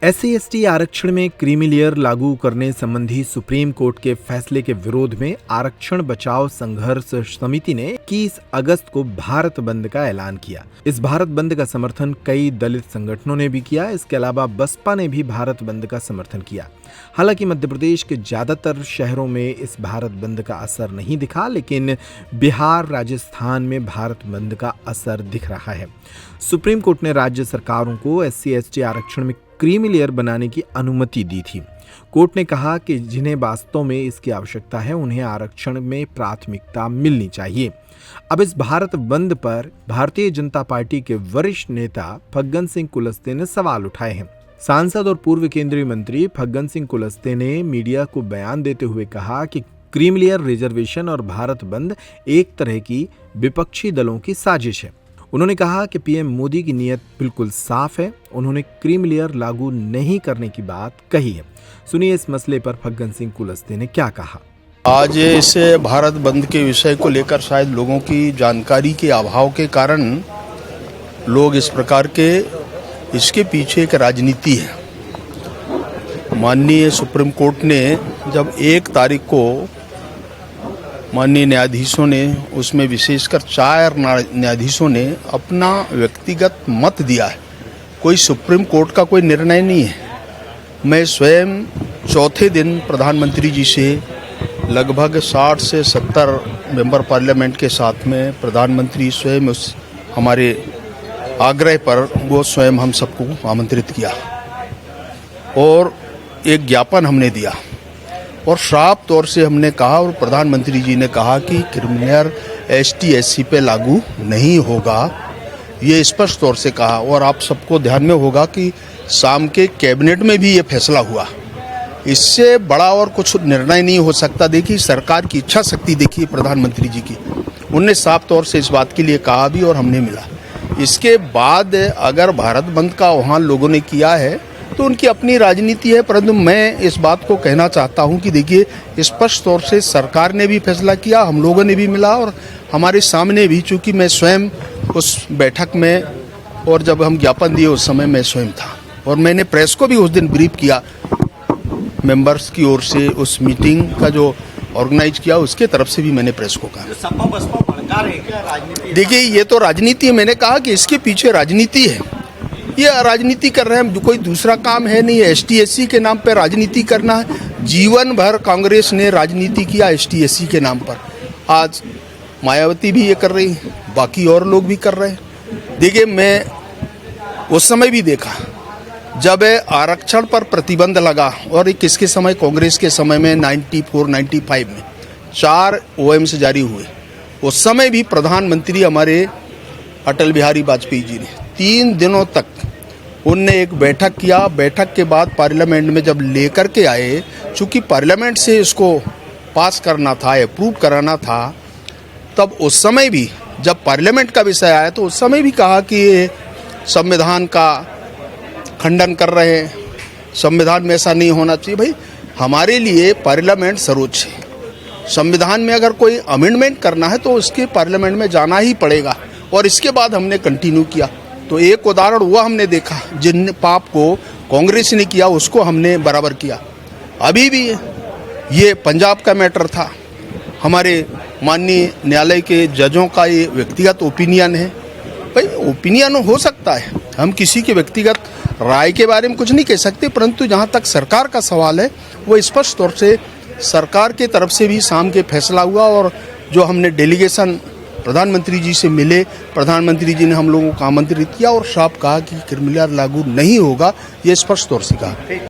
SC/ST आरक्षण में creamy layer लागू करने संबंधी सुप्रीम कोर्ट के फैसले के विरोध में आरक्षण बचाओ संघर्ष समिति ने 21 अगस्त को भारत बंद का ऐलान किया। इस भारत बंद का समर्थन कई दलित संगठनों ने भी किया। इसके अलावा बसपा ने भी भारत बंद का समर्थन किया। हालांकि मध्य प्रदेश के ज्यादातर शहरों में इस भारत बंद का असर नहीं दिखा, लेकिन बिहार, राजस्थान में भारत बंद का असर दिख रहा है। सुप्रीम कोर्ट ने राज्य सरकारों को SC/ST आरक्षण में क्रीमी लेयर बनाने की अनुमति दी थी। कोर्ट ने कहा कि जिन्हें वास्तव में इसकी आवश्यकता है उन्हें आरक्षण में प्राथमिकता मिलनी चाहिए। अब इस भारत बंद पर भारतीय जनता पार्टी के वरिष्ठ नेता फग्गन सिंह कुलस्ते ने सवाल उठाए हैं। सांसद और पूर्व केंद्रीय मंत्री फग्गन सिंह कुलस्ते ने मीडिया को बयान देते हुए कहा कि क्रीमी लेयर रिजर्वेशन और भारत बंद एक तरह की विपक्षी दलों की साजिश है। उन्होंने कहा कि पीएम मोदी की नीयत बिल्कुल साफ है। उन्होंने क्रीमी लेयर लागू नहीं करने की बात कही है। सुनिए इस मसले पर फग्गन सिंह कुलस्ते ने क्या कहा। आज इस भारत बंद के विषय को लेकर शायद लोगों की जानकारी के अभाव के कारण लोग इस प्रकार के इसके पीछे एक राजनीति है। माननीय सुप्रीम कोर्ट ने जब 1 तारीख को माननीय न्यायाधीशों ने, उसमें विशेषकर 4 न्यायाधीशों ने अपना व्यक्तिगत मत दिया है। कोई सुप्रीम कोर्ट का कोई निर्णय नहीं है। मैं स्वयं चौथे दिन प्रधानमंत्री जी से लगभग 60 से 70 मेंबर पार्लियामेंट के साथ में प्रधानमंत्री स्वयं उस हमारे आग्रह पर वो स्वयं हम सबको आमंत्रित किया और एक ज्ञापन हमने दिया और साफ तौर से हमने कहा और प्रधानमंत्री जी ने कहा कि क्रीमी लेयर ST/SC पे लागू नहीं होगा। ये स्पष्ट तौर से कहा और आप सबको ध्यान में होगा कि शाम के कैबिनेट में भी ये फैसला हुआ। इससे बड़ा और कुछ निर्णय नहीं हो सकता। देखिए सरकार की इच्छा शक्ति देखिए प्रधानमंत्री जी की, उनने साफ तौर से इस बात के लिए कहा भी और हमने मिला। इसके बाद अगर भारत बंद का वहाँ लोगों ने किया है तो उनकी अपनी राजनीति है, परंतु मैं इस बात को कहना चाहता हूं कि देखिए स्पष्ट तौर से सरकार ने भी फैसला किया, हम लोगों ने भी मिला और हमारे सामने भी, चूंकि मैं स्वयं उस बैठक में और जब हम ज्ञापन दिए उस समय मैं स्वयं था और मैंने प्रेस को भी उस दिन ब्रीफ किया। मेंबर्स की ओर से उस मीटिंग का जो ऑर्गेनाइज किया उसके तरफ से भी मैंने प्रेस को कहा। देखिए ये तो राजनीति है। मैंने कहा कि इसके पीछे राजनीति है। ये राजनीति कर रहे हैं, कोई दूसरा काम है नहीं। ST/SC के नाम पर राजनीति करना है। जीवन भर कांग्रेस ने राजनीति किया ST/SC के नाम पर। आज मायावती भी ये कर रही, बाकी और लोग भी कर रहे हैं। देखिए मैं उस समय भी देखा जब आरक्षण पर प्रतिबंध लगा और ये किसके समय, कांग्रेस के समय में 94-95 में 4 OMS जारी हुए। उस समय भी प्रधानमंत्री हमारे अटल बिहारी वाजपेयी जी ने 3 दिनों तक उनने एक बैठक किया। बैठक के बाद पार्लियामेंट में जब लेकर के आए, चूंकि पार्लियामेंट से इसको पास करना था, अप्रूव कराना था, तब उस समय भी जब पार्लियामेंट का विषय आया तो उस समय भी कहा कि ये संविधान का खंडन कर रहे हैं, संविधान में ऐसा नहीं होना चाहिए। भाई हमारे लिए पार्लियामेंट सर्वोच्च है। संविधान में अगर कोई अमेंडमेंट करना है तो उसके पार्लियामेंट में जाना ही पड़ेगा और इसके बाद हमने कंटिन्यू किया। तो एक उदाहरण वो हमने देखा, जिन पाप को कांग्रेस ने किया उसको हमने बराबर किया। अभी भी ये पंजाब का मैटर था, हमारे माननीय न्यायालय के जजों का ये व्यक्तिगत ओपिनियन है। भाई ओपिनियन हो सकता है, हम किसी के व्यक्तिगत राय के बारे में कुछ नहीं कह सकते, परंतु जहाँ तक सरकार का सवाल है वो स्पष्ट तौर से सरकार के तरफ से भी शाम के फैसला हुआ और जो हमने डेलीगेशन प्रधानमंत्री जी से मिले, प्रधानमंत्री जी ने हम लोगों को आमंत्रित किया और साफ कहा कि क्रीमी लेयर लागू नहीं होगा। ये स्पष्ट तौर से कहा।